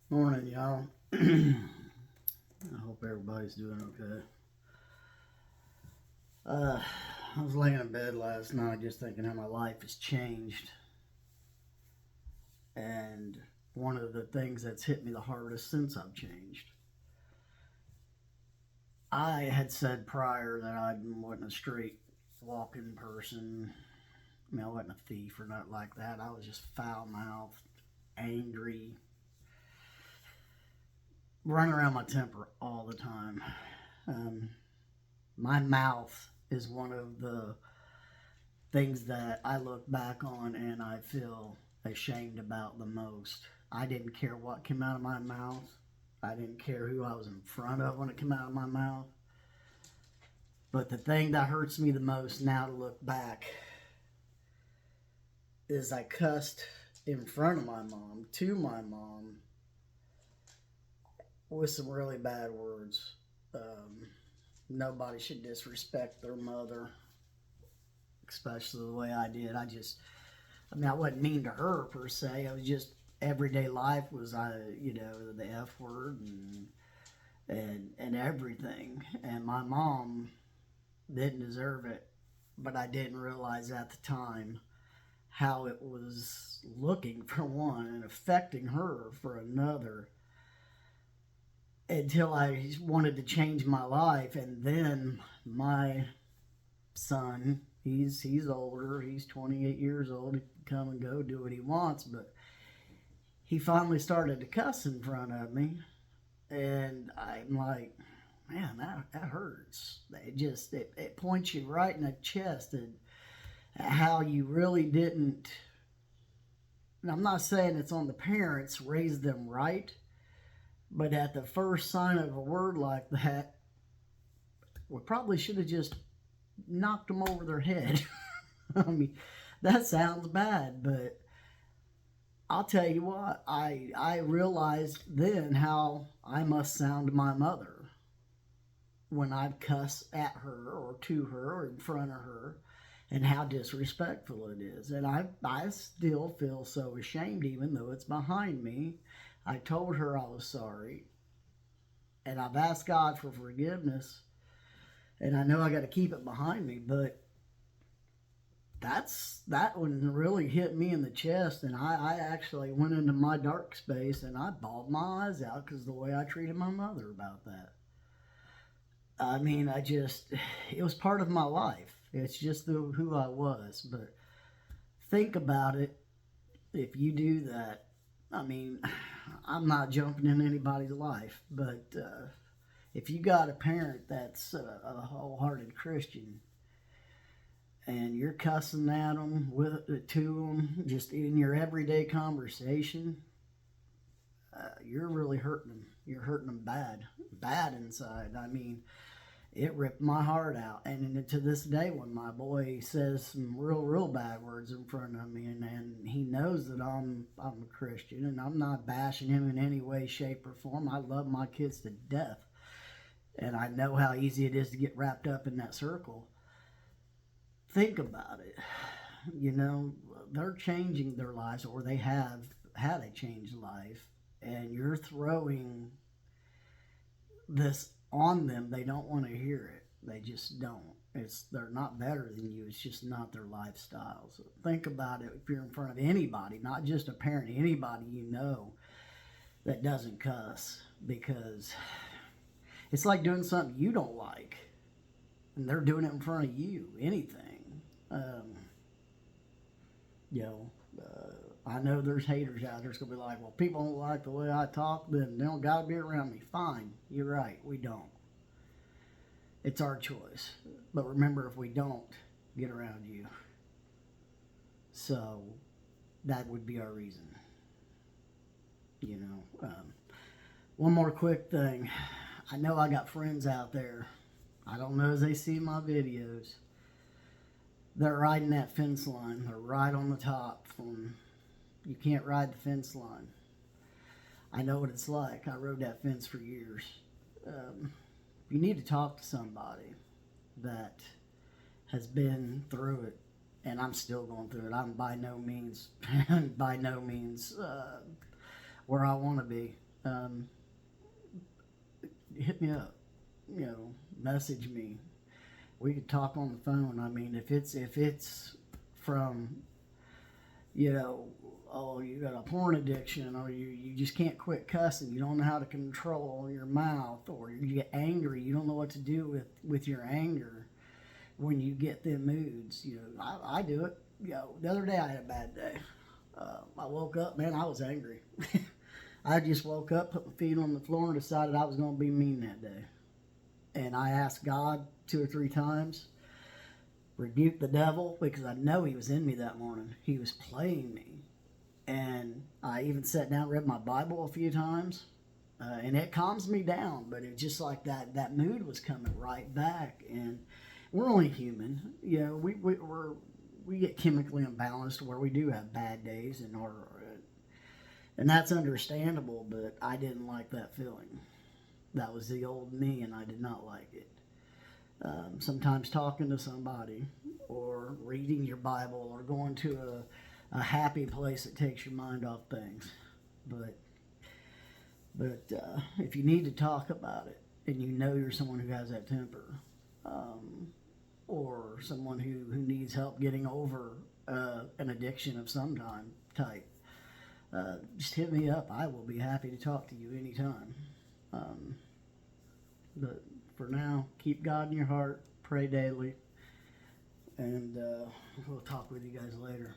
Morning, y'all. I hope everybody's doing okay. I was laying in bed last night just thinking how my life has changed. And one of the things that's hit me the hardest since I've changed. I had said prior that I wasn't a straight walking person. I mean, I wasn't a thief or nothing like that. I was just foul mouthed, angry, running around my temper all the time. Um, my mouth is one of the things that I look back on and I feel ashamed about the most. I didn't care what came out of my mouth. I didn't care who I was in front of when it came out of my mouth. But the thing that hurts me the most now to look back is I cussed in front of my mom, to my mom, with some really bad words. Nobody should disrespect their mother, especially the way I did. I mean, I wasn't mean to her per se. I was just everyday life was the F word and everything. And my mom didn't deserve it, but I didn't realize at the time how it was looking for one and affecting her for another until I wanted to change my life. And then my son, he's older, he's 28 years old, he can come and go, do what he wants, but he finally started to cuss in front of me, and I'm like, man, that hurts. It points you right in the chest and how you really didn't. And I'm not saying it's on the parents, raise them right, but at the first sign of a word like that, we probably should have just knocked them over their head. I mean, that sounds bad, but I'll tell you what, I realized then how I must sound to my mother when I'd cuss at her or to her or in front of her and how disrespectful it is. And I still feel so ashamed even though it's behind me. I told her I was sorry and I've asked God for forgiveness and I know I got to keep it behind me, but that one really hit me in the chest, and I actually went into my dark space and I bawled my eyes out because the way I treated my mother about that. I mean, it was part of my life. It's just who I was. But think about it. If you do that, I mean, I'm not jumping in anybody's life, but if you got a parent that's a wholehearted Christian and you're cussing at them to them just in your everyday conversation, you're really hurting them. You're hurting them bad inside. I mean, it ripped my heart out. And to this day, when my boy says some real bad words in front of me, and he knows that I'm a Christian, and I'm not bashing him in any way, shape, or form. I love my kids to death, and I know how easy it is to get wrapped up in that circle. Think about it. You know, they're changing their lives, or they have had a changed life, and you're throwing this on them. They don't want to hear it. They just don't. They're not better than you. It's just not their lifestyle. So think about it if you're in front of anybody, not just a parent, anybody you know that doesn't cuss, because it's like doing something you don't like, and they're doing it in front of you. Anything, um, you know. I know there's haters out there that's gonna be like, well, people don't like the way I talk, then they don't gotta be around me. Fine, you're right, we don't. It's our choice. But remember, if we don't get around you, so that would be our reason. You know. One more quick thing. I know I got friends out there. I don't know as they see my videos. They're riding that fence line. They're right on the top. You can't ride the fence line. I know what it's like. I rode that fence for years. You need to talk to somebody that has been through it, and I'm still going through it. I'm by no means, by no means where I want to be. um, hit me up. Message me. We could talk on the phone. I mean, if it's from, you know, oh, you got a porn addiction, or you just can't quit cussing, you don't know how to control your mouth, or you get angry, you don't know what to do with your anger when you get them moods. I do it. The other day I had a bad day. I woke up, man, I was angry. I just woke up, put my feet on the floor, and decided I was going to be mean that day. And I asked God 2 or 3 times, rebuke the devil, because I know he was in me that morning. He was playing me. And I even sat down, read my Bible a few times, and it calms me down. But it just like that mood was coming right back. And we're only human. We get chemically imbalanced where we do have bad days, and that's understandable. But I didn't like that feeling. That was the old me, and I did not like it. Sometimes talking to somebody, or reading your Bible, or going to a happy place that takes your mind off things. But if you need to talk about it, and you know you're someone who has that temper, or someone who needs help getting over an addiction of some type, just hit me up. I will be happy to talk to you anytime. But for now, keep God in your heart, pray daily, and we'll talk with you guys later.